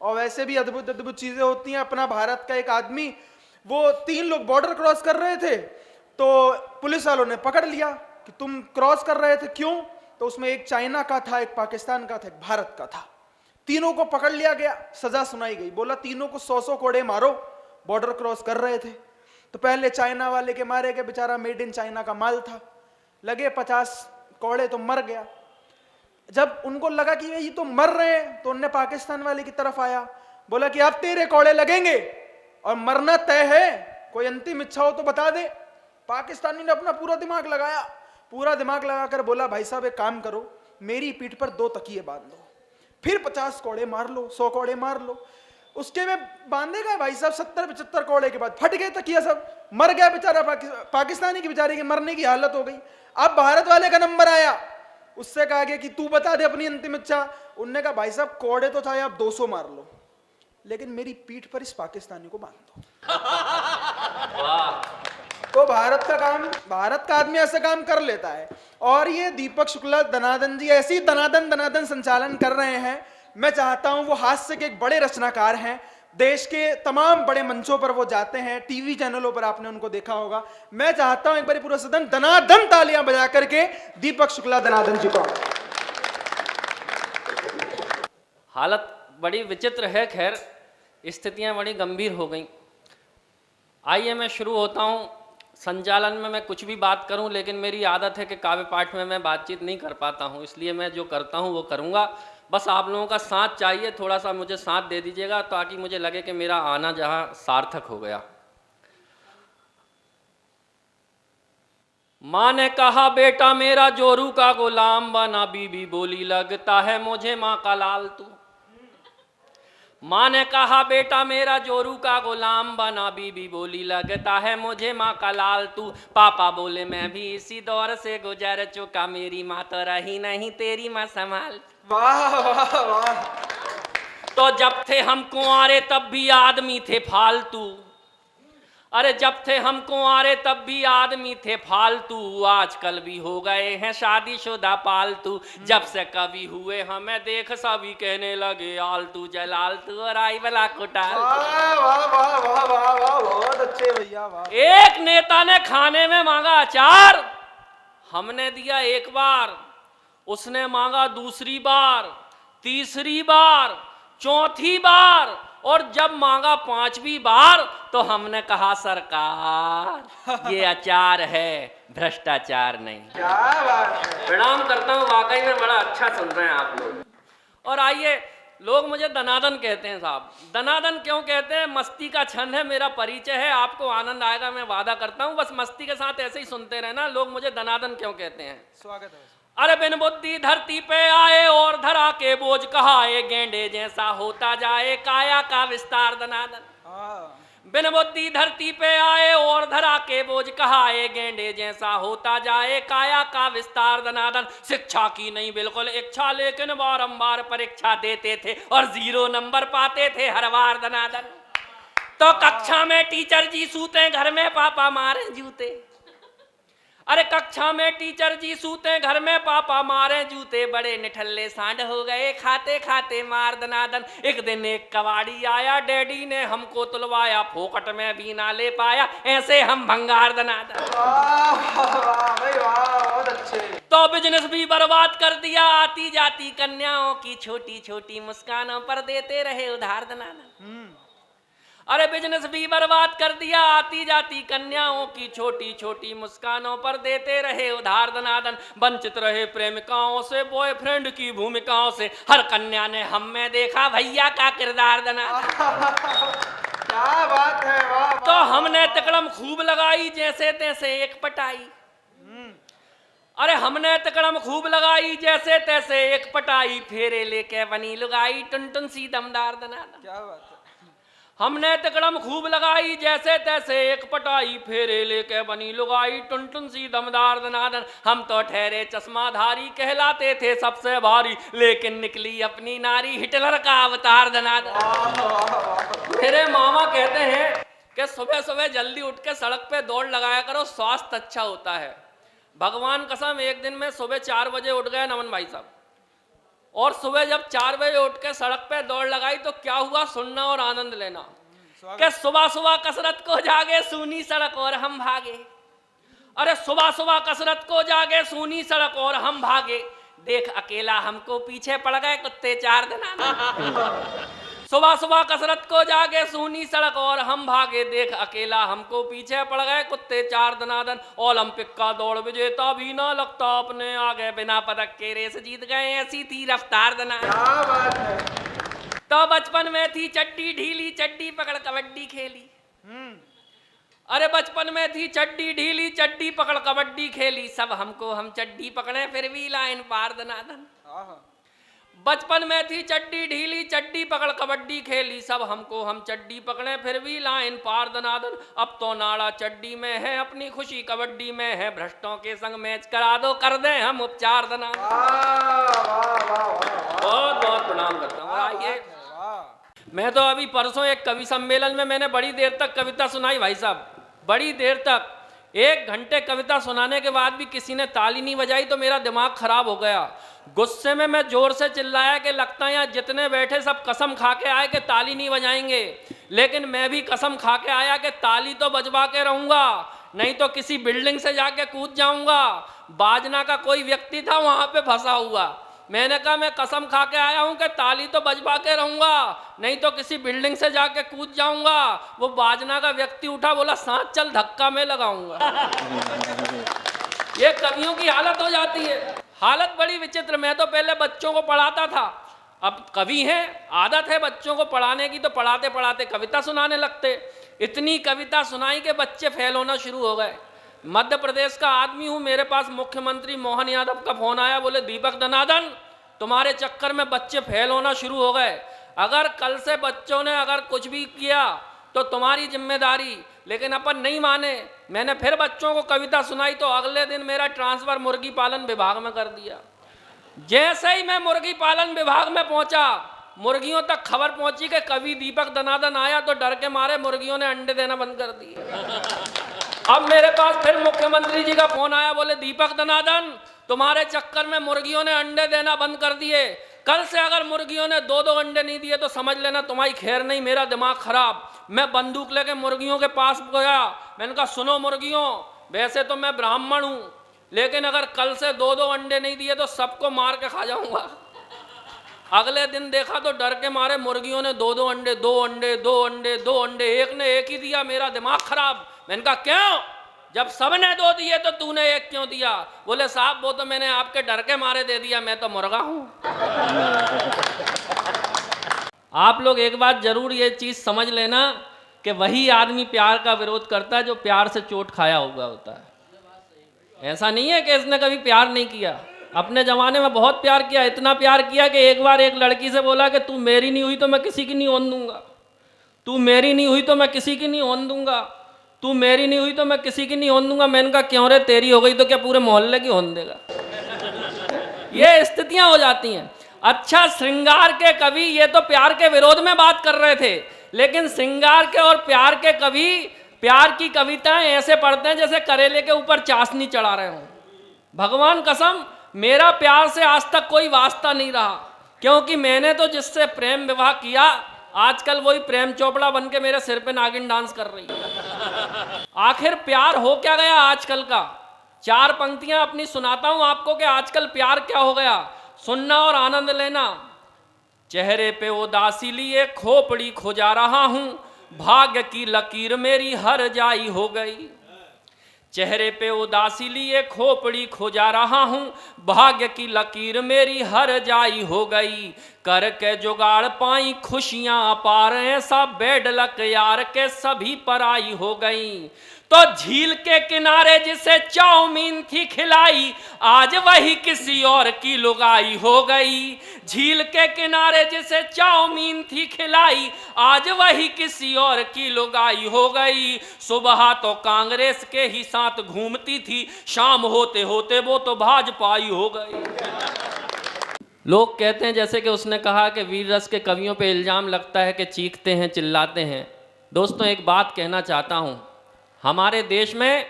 और वैसे भी अद्भुत अद्भुत चीजें होती हैं। अपना भारत का एक आदमी, वो 3 लोग बॉर्डर क्रॉस कर रहे थे, तो पुलिस वालों ने पकड़ लिया कि तुम क्रॉस कर रहे थे क्यों, तो उसमें एक चाइना का था, एक पाकिस्तान का था, एक भारत का था। तीनों को पकड़ लिया गया, सजा सुनाई गई, बोला तीनों को 100 कोड़े मारो, बॉर्डर क्रॉस कर रहे थे। तो पहले चाइना वाले के मारे गए, बेचारा मेड इन चाइना का माल था, लगे 50 कोड़े तो मर गया। जब उनको लगा कि ये तो मर रहे हैं, तो उनने पाकिस्तान वाले की तरफ आया, बोला कि अब तेरे कोड़े लगेंगे और मरना तय है, कोई अंतिम इच्छा हो तो बता दे। पाकिस्तानी ने अपना पूरा दिमाग लगाया, पूरा दिमाग लगाकर बोला भाई साहब एक काम करो, मेरी पीठ पर 2 तकिए बांध दो, फिर 50 कोड़े मार लो, 100 कोड़े मार लो। उसके में बांधे गए भाई साहब, 70-75 कोड़े के बाद फट गए तकिया, सब मर गया बेचारा। पाकिस्तानी की बेचारे की मरने की हालत हो गई। अब भारत वाले का नंबर आया, उससे कहा गया कि तू बता दे अपनी अंतिम इच्छा। उनने कहा भाई साहब कोड़े तो चाहे आप 200 मार लो, लेकिन मेरी पीठ पर इस पाकिस्तानी को बांध दो। तो भारत का आदमी ऐसा काम कर लेता है। और ये दीपक शुक्ला दनादन जी ऐसी दनादन संचालन कर रहे हैं। मैं चाहता हूं, वो हास्य के एक बड़े रचनाकार हैं, देश के तमाम बड़े मंचों पर वो जाते हैं, टीवी चैनलों पर आपने उनको देखा होगा। मैं चाहता हूं एक बार पूरा सदन दनादन तालियां बजा करके दीपक शुक्ला दनादन जी को। हालत बड़ी विचित्र है, खैर स्थितियां बड़ी गंभीर हो गई। आइए मैं शुरू होता हूं। संचालन में मैं कुछ भी बात करूं, लेकिन मेरी आदत है कि काव्य पाठ में मैं बातचीत नहीं कर पाता हूं, इसलिए मैं जो करता हूं वो करूंगा। बस आप लोगों का साथ चाहिए, थोड़ा सा मुझे साथ दे दीजिएगा ताकि मुझे लगे कि मेरा आना जहां सार्थक हो गया। माँ ने कहा बेटा मेरा जोरू का गुलाम बना, बीबी बोली लगता है मुझे माँ का लाल तू। माँ ने कहा बेटा मेरा जोरू का गुलाम बना, बीबी बोली लगता है मुझे माँ का लाल तू। पापा बोले मैं भी इसी दौर से गुजर चुका, मेरी माँ तो रही नहीं तेरी माँ संभाल। वाह वाह वाह। तो जब थे हम कुंवारे तब भी आदमी थे फालतू, अरे जब थे हम कुंवारे तब भी आदमी थे फालतू, आजकल भी हो गए हैं शादीशुदा पालतू। जब से कभी हुए हमें देख सभी कहने लगे आलतू जलालतू और आई बला कुटाल। वाह वाह वाह वाह वाह वाह, बहुत अच्छे भैया वाह। एक नेता ने खाने में मांगा अचार, हमने दिया एक बार, उसने मांगा दूसरी बार, तीसरी बार, चौथी बार, और जब मांगा 5वीं बार तो हमने कहा सरकार ये अचार है, भ्रष्टाचार नहीं। क्या बात है। प्रणाम करता हूँ, वाकई में बड़ा अच्छा सुन रहे हैं आप लोग। और आइए, लोग मुझे दनादन कहते हैं साहब। दनादन क्यों कहते हैं? मस्ती का छंद है, मेरा परिचय है, आपको आनंद आएगा, मैं वादा करता हूँ। बस मस्ती के साथ ऐसे ही सुनते रहना। लोग मुझे दनादन क्यों कहते हैं? स्वागत है। अरे बिन बुद्धि धरती पे आए और धरा के बोझ कहाए, गेंडे जैसा होता जाए काया का विस्तार दनादन। बिन बुद्धि धरती पे आए और धरा के बोझ कहाए, गेंडे जैसा होता जाए काया का विस्तार दनादन। शिक्षा की नहीं बिल्कुल इच्छा, लेकिन बारंबार परीक्षा देते थे और 0 नंबर पाते थे हर बार दनादन। तो कक्षा में टीचर जी सूते, घर में पापा मारे जूते। अरे कक्षा में टीचर जी सूते, घर में पापा मारे जूते, बड़े निठल्ले सांड हो गए खाते खाते मार दनादन। एक दिन एक कबाड़ी आया, डैडी ने हमको तुलवाया, फोकट में भी ना ले पाया, ऐसे हम भंगार दनादन। भाई वाह, बहुत अच्छे। तो बिजनेस भी बर्बाद कर दिया, आती जाती कन्याओं की छोटी छोटी मुस्कानों पर देते रहे उधार दनादन। अरे बिजनेस भी बर्बाद कर दिया, आती जाती कन्याओं की छोटी छोटी मुस्कानों पर देते रहे उधार दनादन। वंचित रहे प्रेमिकाओं से, बॉयफ्रेंड की भूमिकाओं से, हर कन्या ने हम में देखा भैया का किरदार दनादन। क्या बात है, वाह। तो हमने तिकड़म खूब लगाई जैसे तैसे एक पटाई, अरे हमने तिकड़म खूब लगाई जैसे तैसे एक पटाई, फेरे लेके बनी लुगाई टुनटुन सी दमदार दनादन। क्या बात है। हमने तिकड़म खूब लगाई जैसे तैसे एक पटाई, फेरे लेके बनी लुगाई टुनटुन सी दमदार दनादन। हम तो ठहरे चश्माधारी, कहलाते थे सबसे भारी, लेकिन निकली अपनी नारी हिटलर का अवतार दनादन। मेरे मामा कहते हैं कि सुबह सुबह जल्दी उठ के सड़क पे दौड़ लगाया करो, स्वास्थ्य अच्छा होता है। भगवान कसम, एक दिन में सुबह 4 बजे उठ गए नमन भाई साहब, और सुबह जब 4 बजे उठ के सड़क पे दौड़ लगाई तो क्या हुआ, सुनना और आनंद लेना कि सुबह सुबह कसरत को जागे सूनी सड़क और हम भागे। अरे सुबह सुबह कसरत को जागे सूनी सड़क और हम भागे, देख अकेला हमको पीछे पड़ गए कुत्ते 4 दिन। सुबह सुबह कसरत को जागे सूनी सड़क और हम भागे, देख अकेला हमको पीछे पड़ गए कुत्ते 4 दनादन। ओलंपिक का दौड़ विजेता भी ना लगता अपने आगे, बिना पदक के रेस जीत गए ऐसी थी रफ्तार दनादन। क्या बात है। तो बचपन में थी चड्डी ढीली, चड्डी पकड़ कबड्डी खेली। अरे बचपन में थी चड्डी ढीली, चड्डी पकड़ कबड्डी खेली, सब हमको हम चड्डी पकड़े फिर भी लाइन पार दनादन। बचपन में थी चड्डी ढीली, चड्डी पकड़ कबड्डी खेली, सब हमको हम चड्डी पकड़े फिर भी लाइन पार दनादन। अब तो नाड़ा चड्डी में है, अपनी खुशी कबड्डी में है, भ्रष्टों के संग मैच करा दो, कर दे हम उपचार दनादन। बहुत बहुत प्रणाम करता हूँ। आइए, मैं तो अभी परसों एक कवि सम्मेलन में मैंने बड़ी देर तक कविता सुनाई भाई साहब, बड़ी देर तक 1 घंटे कविता सुनाने के बाद भी किसी ने ताली नहीं बजाई तो मेरा दिमाग खराब हो गया। गुस्से में मैं जोर से चिल्लाया कि लगता है यहाँ जितने बैठे सब कसम खा के आए कि ताली नहीं बजाएंगे, लेकिन मैं भी कसम खा के आया कि ताली तो बजवा के रहूंगा, नहीं तो किसी बिल्डिंग से जाके कूद जाऊंगा। बाजना का कोई व्यक्ति था वहां पे फंसा हुआ, मैंने कहा मैं कसम खा के आया हूं कि ताली तो बजवा के रहूंगा, नहीं तो किसी बिल्डिंग से जाके कूद जाऊंगा। वो बाजना का व्यक्ति उठा, बोला सांस चल धक्का मैं लगाऊंगा। ये कवियों की हालत हो जाती है, हालत बड़ी विचित्र। मैं तो पहले बच्चों को पढ़ाता था, अब कवि हैं, आदत है बच्चों को पढ़ाने की, तो पढ़ाते पढ़ाते कविता सुनाने लगते। इतनी कविता सुनाई कि बच्चे फेल होना शुरू हो गए। मध्य प्रदेश का आदमी हूं, मेरे पास मुख्यमंत्री मोहन यादव का फोन आया, बोले दीपक दनादन तुम्हारे चक्कर में बच्चे फेल होना शुरू हो गए, अगर कल से बच्चों ने अगर कुछ भी किया तो तुम्हारी जिम्मेदारी। लेकिन अपन नहीं माने, मैंने फिर बच्चों को कविता सुनाई तो अगले दिन मेरा ट्रांसफर मुर्गी पालन विभाग में कर दिया। जैसे ही मैं मुर्गी पालन विभाग में पहुंचा, मुर्गियों तक खबर पहुंची कि कवि दीपक दनादन आया, तो डर के मारे मुर्गियों ने अंडे देना बंद कर दिए। अब मेरे पास फिर मुख्यमंत्री जी का फोन आया, बोले दीपक दनादन तुम्हारे चक्कर में मुर्गियों ने अंडे देना बंद कर दिए, कल से अगर मुर्गियों ने 2-2 अंडे नहीं दिए तो समझ लेना तुम्हारी खैर नहीं, मेरा दिमाग खराब। मैं बंदूक लेके मुर्गियों के पास गया, मैंने कहा सुनो मुर्गियों, वैसे तो मैं ब्राह्मण हूं, लेकिन अगर कल से 2-2 अंडे नहीं दिए तो सबको मार के खा जाऊंगा। अगले दिन देखा तो डर के मारे मुर्गियों ने 2-2 अंडे, 2 अंडे, 2 अंडे, 2 अंडे, एक ने एक ही दिया, मेरा दिमाग खराब। मैंने कहा क्यों, जब सबने 2 दिए तो तूने 1 क्यों दिया? बोले साहब वो तो मैंने आपके डर के मारे दे दिया, मैं तो मुर्गा हूं। आप लोग एक बात जरूर ये चीज समझ लेना कि वही आदमी प्यार का विरोध करता है जो प्यार से चोट खाया हुआ होता है। ऐसा नहीं है कि इसने कभी प्यार नहीं किया, अपने जमाने में बहुत प्यार किया, इतना प्यार किया कि एक बार एक लड़की से बोला कि तू मेरी नहीं हुई तो मैं किसी की नहीं होने दूंगा, तू मेरी नहीं हुई तो मैं किसी की नहीं होने दूंगा, तू मेरी नहीं हुई तो मैं किसी की नहीं होने दूंगा। मैंने कहा क्यों रे, तेरी हो गई तो क्या पूरे मोहल्ले की होने देगा? ये स्थितियां हो जाती हैं। अच्छा, श्रृंगार के कवि ये तो प्यार के विरोध में बात कर रहे थे, लेकिन श्रृंगार के और प्यार के कवि प्यार की कविताएं ऐसे पढ़ते हैं जैसे करेले के ऊपर चाशनी चढ़ा रहे हों। भगवान कसम, मेरा प्यार से आज तक कोई वास्ता नहीं रहा, क्योंकि मैंने तो जिससे प्रेम विवाह किया, आजकल वही प्रेम चोपड़ा बन के मेरे सिर पे नागिन डांस कर रही है। आखिर प्यार हो क्या गया आजकल का? 4 पंक्तियां अपनी सुनाता हूं आपको कि आजकल प्यार क्या हो गया, सुनना और आनंद लेना। चेहरे पे उदासी लिए खोपड़ी खोजा रहा हूं, भाग्य की लकीर मेरी हर जाई हो गई। चेहरे पे उदासी लिए खोपड़ी खोजा रहा हूं, भाग्य की लकीर मेरी हर जाई हो गई। करके जुगाड़ पाई खुशियां अपार, ऐसा बेड लक यार के सभी पराई हो गई। तो झील के किनारे जिसे चाउमीन थी खिलाई, आज वही किसी और की लुगाई हो गई। झील के किनारे जिसे चाउमीन थी खिलाई, आज वही किसी और की लुगाई हो गई। सुबह तो कांग्रेस के ही साथ घूमती थी, शाम होते होते वो तो भाजपाई हो गई। लोग कहते हैं, जैसे कि उसने कहा कि वीर रस के कवियों पे इल्ज़ाम लगता है कि चीखते हैं चिल्लाते हैं। दोस्तों एक बात कहना चाहता हूँ, हमारे देश में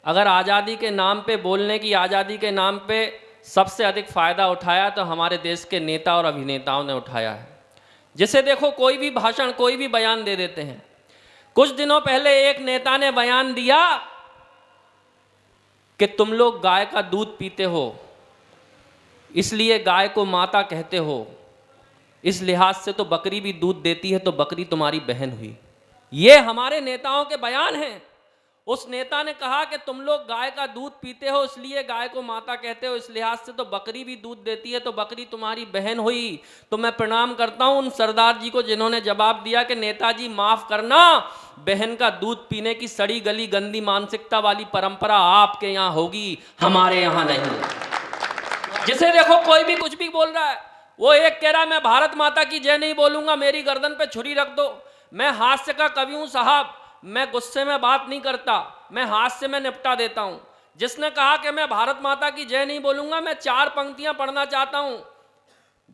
अगर आज़ादी के नाम पे, बोलने की आज़ादी के नाम पे सबसे अधिक फायदा उठाया तो हमारे देश के नेता और अभिनेताओं ने उठाया है। जिसे देखो कोई भी भाषण, कोई भी बयान दे देते हैं। कुछ दिनों पहले एक नेता ने बयान दिया कि तुम लोग गाय का दूध पीते हो, इसलिए गाय को माता कहते हो, इस लिहाज से तो बकरी भी दूध देती है, तो बकरी तुम्हारी बहन हुई। ये हमारे नेताओं के बयान हैं। उस नेता ने कहा कि तुम लोग गाय का दूध पीते हो, इसलिए गाय को माता कहते हो, इस लिहाज से तो बकरी भी दूध देती है, तो बकरी तुम्हारी बहन हुई। तो मैं प्रणाम करता हूं उन सरदार जी को जिन्होंने जवाब दिया कि नेताजी माफ करना, बहन का दूध पीने की सड़ी गली गंदी मानसिकता वाली परंपरा आपके यहाँ होगी, हमारे यहाँ नहीं। जिसे देखो कोई भी कुछ भी बोल रहा है। वो एक कह रहा है मैं भारत माता की जय नहीं बोलूंगा, मेरी गर्दन पे छुरी रख दो। मैं हास्य का कवि हूं साहब, मैं गुस्से में बात नहीं करता, मैं हास्य में निपटा देता हूं। जिसने कहा कि मैं भारत माता की जय नहीं बोलूंगा, मैं 4 पंक्तियां पढ़ना चाहता हूं।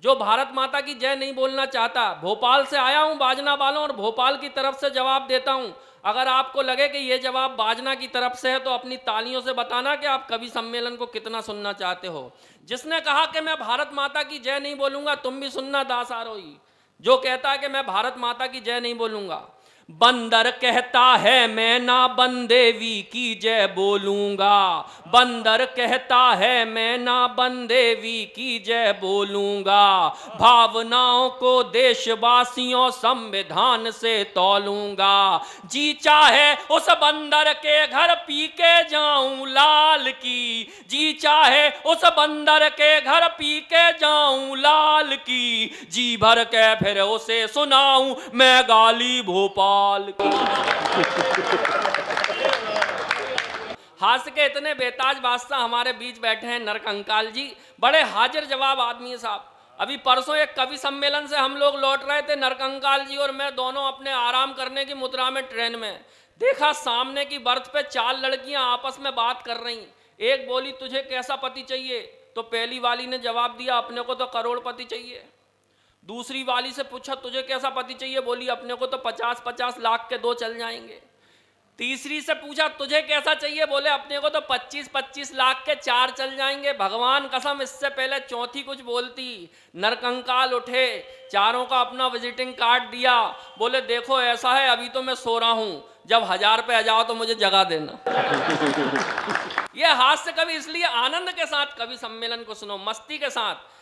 जो भारत माता की जय नहीं बोलना चाहता, भोपाल से आया हूं बाजना वालों, और भोपाल की तरफ से जवाब देता हूं। अगर आपको लगे कि यह जवाब बाजना की तरफ से है तो अपनी तालियों से बताना कि आप कवि सम्मेलन को कितना सुनना चाहते हो। जिसने कहा कि मैं भारत माता की जय नहीं बोलूंगा, तुम भी सुनना दास आरोही, जो कहता है कि मैं भारत माता की जय नहीं बोलूंगा। बंदर कहता है मैं ना बंदेवी की जय बोलूंगा, बंदर कहता है मैं ना बंदेवी की जय बोलूंगा, भावनाओं को देशवासियों संविधान से तौलूंगा, जी चाहे उस बंदर के घर पी के जाऊं लाल की, जी चाहे उस बंदर के घर पी के जाऊं लाल की, जी भर के फिर उसे सुनाऊं मैं गाली भोपाल। हास्य के इतने बेताज बादशाह हमारे बीच बैठे हैं नरकंकाल जी, बड़े हाजिर जवाब आदमी है साहब। अभी परसों एक कवि सम्मेलन से हम लोग लौट रहे थे, नरकंकाल जी और मैं दोनों अपने आराम करने की मुद्रा में ट्रेन में, देखा सामने की बर्थ पे 4 लड़कियां आपस में बात कर रही। एक बोली तुझे कैसा पति चाहिए, तो पहली वाली ने जवाब दिया अपने को तो करोड़पति चाहिए। दूसरी वाली से पूछा तुझे कैसा पति चाहिए, बोली अपने को तो 50-50 लाख के 2 चल जाएंगे। तीसरी से पूछा तुझे कैसा चाहिए, बोले अपने को तो 25-25 लाख के 4 चल जाएंगे। भगवान कसम इससे पहले चौथी कुछ बोलती, नरकंकाल उठे, चारों का अपना विजिटिंग कार्ड दिया, बोले देखो ऐसा है अभी तो मैं सो रहा हूं, जब 1000 पे आ जाओ तो मुझे जगा देना। यह हास्य कवि इसलिए आनंद के साथ कवि सम्मेलन को सुनो, मस्ती के साथ।